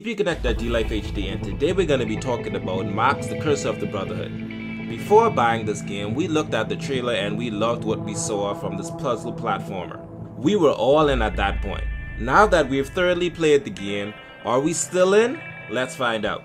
Reconnect D-Life HD, and today we're going to be talking about Marx the Curse of the Brotherhood. Before buying this game, we looked at the trailer and we loved what we saw from this puzzle platformer. We were all in at that point. Now that we've thoroughly played the game, are we still in? Let's find out.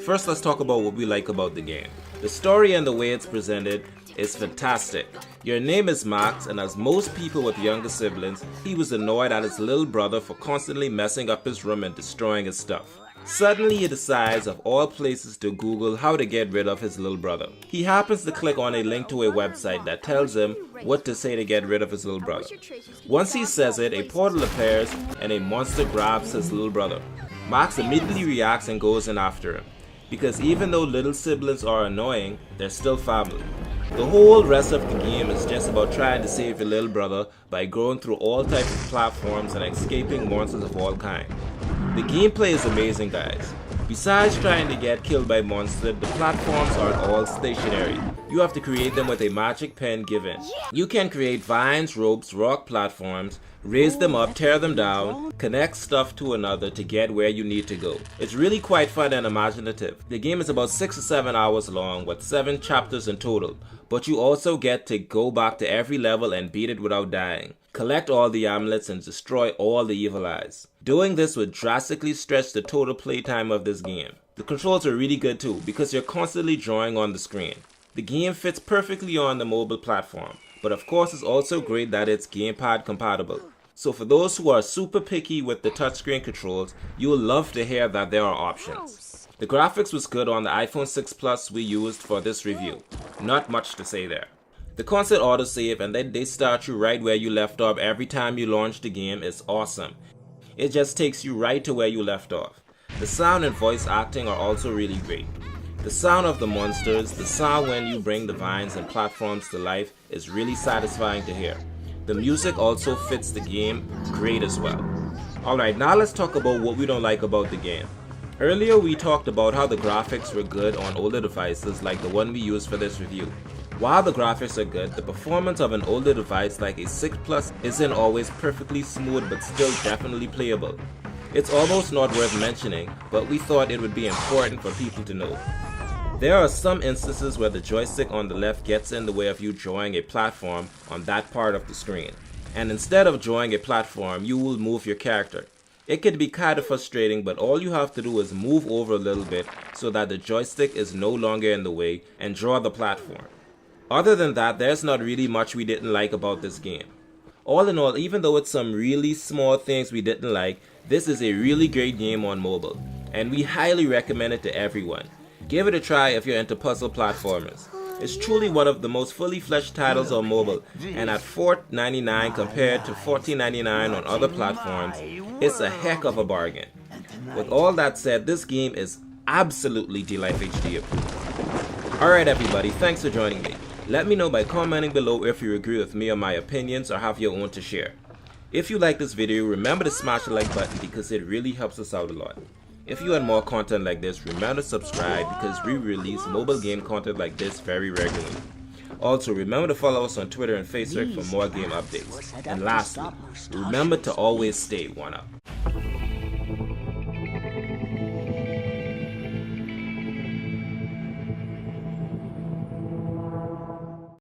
First, let's talk about what we like about the game. The story and the way it's presented is fantastic. Your name is Max, and as most people with younger siblings, he was annoyed at his little brother for constantly messing up his room and destroying his stuff. Suddenly he decides of all places to Google how to get rid of his little brother. He happens to click on a link to a website that tells him what to say to get rid of his little brother. Once he says it, a portal appears and a monster grabs his little brother. Max immediately reacts and goes in after him, because even though little siblings are annoying, they're still family. The whole rest of the game is just about trying to save your little brother by going through all types of platforms and escaping monsters of all kinds. The gameplay is amazing, guys. Besides trying to get killed by monsters, the platforms aren't all stationary. You have to create them with a magic pen given. You can create vines, ropes, rock platforms, raise them up, tear them down, connect stuff to another to get where you need to go. It's really quite fun and imaginative. The game is about 6 or 7 hours long with 7 chapters in total, but you also get to go back to every level and beat it without dying. Collect all the amulets and destroy all the evil eyes. Doing this would drastically stretch the total playtime of this game. The controls are really good too, because you're constantly drawing on the screen. The game fits perfectly on the mobile platform, but of course it's also great that it's gamepad compatible. So for those who are super picky with the touchscreen controls, you'll love to hear that there are options. The graphics was good on the iPhone 6 Plus we used for this review. Not much to say there. The constant autosave and then they start you right where you left off every time you launch the game is awesome. It just takes you right to where you left off. The sound and voice acting are also really great. The sound of the monsters, the sound when you bring the vines and platforms to life is really satisfying to hear. The music also fits the game great as well. Alright, now let's talk about what we don't like about the game. Earlier we talked about how the graphics were good on older devices like the one we used for this review. While the graphics are good, the performance of an older device like a 6 Plus isn't always perfectly smooth but still definitely playable. It's almost not worth mentioning, but we thought it would be important for people to know. There are some instances where the joystick on the left gets in the way of you drawing a platform on that part of the screen. And instead of drawing a platform, you will move your character. It can be kind of frustrating, but all you have to do is move over a little bit so that the joystick is no longer in the way and draw the platform. Other than that, there's not really much we didn't like about this game. All in all, even though it's some really small things we didn't like, this is a really great game on mobile, and we highly recommend it to everyone. Give it a try if you're into puzzle platformers. It's truly one of the most fully fleshed titles on mobile, and at $4.99 compared to $14.99 on other platforms, it's a heck of a bargain. With all that said, this game is absolutely D-Life HD approved. Alright everybody, thanks for joining me. Let me know by commenting below if you agree with me or my opinions or have your own to share. If you like this video, remember to smash the like button because it really helps us out a lot. If you want more content like this, remember to subscribe because we release mobile game content like this very regularly. Also, remember to follow us on Twitter and Facebook for more game updates. And lastly, remember to always stay one up.